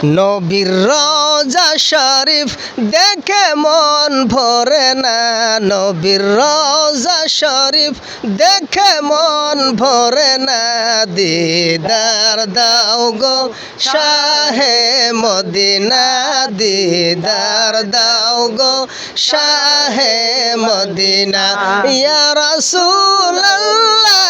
নবীর রওজা শরীফ দেখে মন ভরে না, নবীর রওজা শরীফ দেখে মন ভরে না। দিদার দাও গো শাহে মদিনা, দিদার দাও গো শাহে মদিনা। ইয়া রাসূলুল্লাহ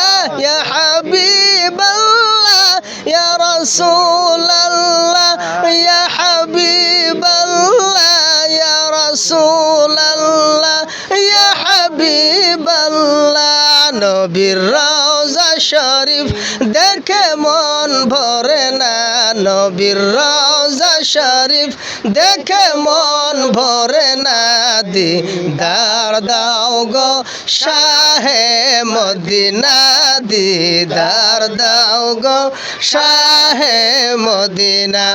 ইয়া হাবিবাল্লাহ ইয়া রাসূলুল্লাহ ইয়া হাবিবাল্লাহ ইয়া রাসূলুল্লাহ ইয়া হাবিবাল্লাহ। নবীর রওজা শরীফ দেখে মন ভরে না, নবীর রওজা শরীফ দেখে মন ভরে না। দিদার দাও গো শাহে মদিনা, দিদার দাও গো শাহে মদিনা।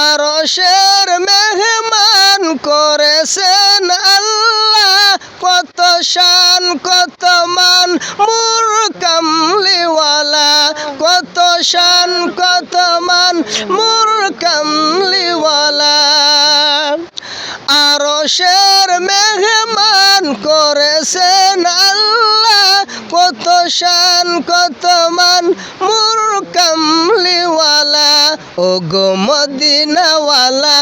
আরশের মেহমান করেছেন আল্লাহ, কত শান কত মান মোর কামলিওয়ালা, কত শান কত মান মোর কামলিওয়ালা। আরশের মেহমান করেছেন আল্লাহ, কত শান কত মান মোর কামলিওয়ালা। ও গো মদিনাওয়ালা,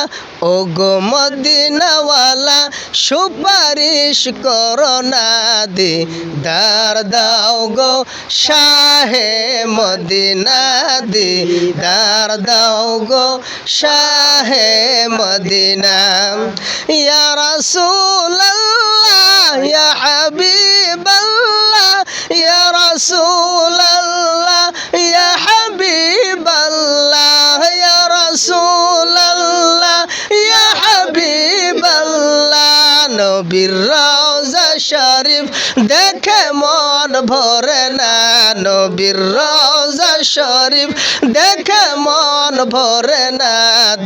ও গো মদিনাওয়ালা, সুপারিশ করো না। দিদার দাও গো শাহে মদিনা, দিদার দাও গো শাহে মদিনা। ইয়া রাসূলুল্লাহ ইয়া হাবিবাল্লাহ ইয়া রাসূলুল্লাহ ইয়া হাবিবাল্লাহ ইয়া রাসূলুল্লাহ ইয়া হাবিবাল্লাহ। নবীর রওজা শরীফ দেখে মন ভরে না, নবীর রওজা শরীফ দেখে মন ভরে না।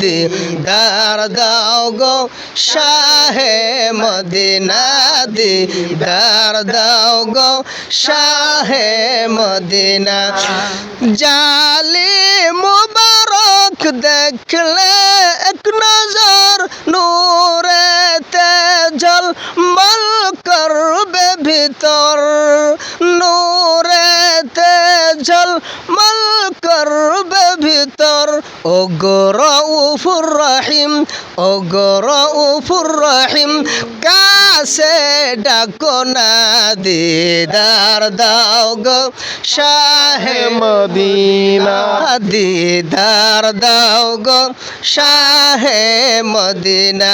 দিদার দাও গো শাহে মদিনা, দিদার দাও গো শাহে মদিনা। জালিম মুবারক দেখলে এক নজর নূরেতে ঝলমল করবে ভিতর, নূরেতে ঝলমল করবে ভিতর। ও গো রউফুর রহিম, ও গো রউফুর রহিম, কাছে ডাকো না। দিদার দাও গো শাহে মদিনা, দিদার দাও গো শাহে মদিনা।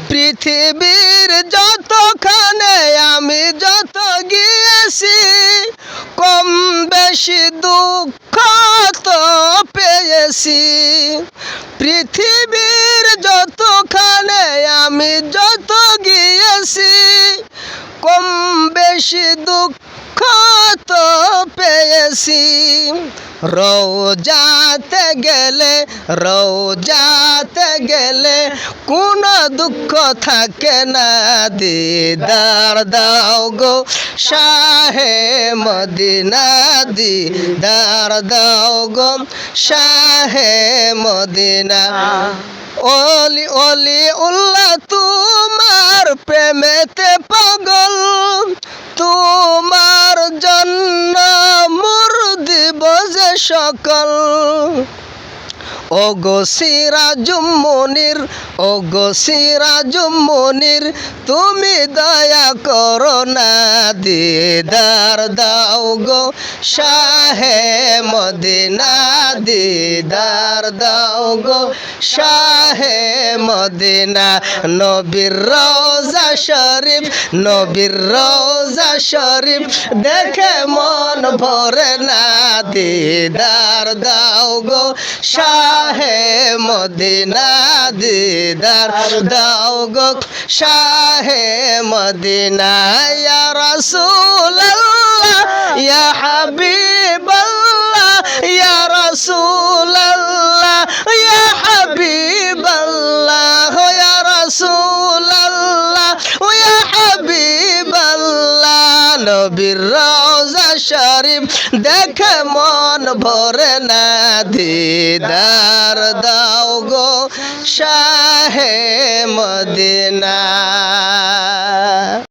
পৃথিবীর যতখানে আমি যত গিয়েছি, কম বেশি দুঃখ তো পেয়েছি। পৃথিবীর যতখানে আমি যত গিয়েছি, কম বেশি দুঃখ তো পেয়েছি। রওজাতে গেলে, রওজাতে গেলে কোনো দুঃখ থাকে না। দিদার দাও গো শাহে মদিনা, দিদার দাও গো শাহে মদিনা। ওলি ওলি উল্লাহ তোমার প্রেমেতে পাগল, তোমার জন্য মোর দিব যে সকল। ও গো সিরাজুম মুনির, ও গো সিরাজুম মুনির, তুমি দয়া করো না। দিদার দাও গো শাহে মদিনা, দিদার দাও গো শাহে মদিনা। নবীর রওজা শরীফ, নবীর রওজা শরীফ দেখে মন ভরে না। দিদার দাও গো শাহে মদিনা, দিদার দাও গো শাহে মদিনা। ইয়া রাসূলুল্লাহ ইয়া হাবিবাল্লাহ ইয়া রাসূলুল্লাহ ইয়া হাবিবাল্লাহ ইয়া রাসূলুল্লাহ ইয়া হাবিবাল্লাহ। নবীর রওজা শরীফ শরীফ দেখে মন ভরে না দিদার দাও গো শাহে মদিনা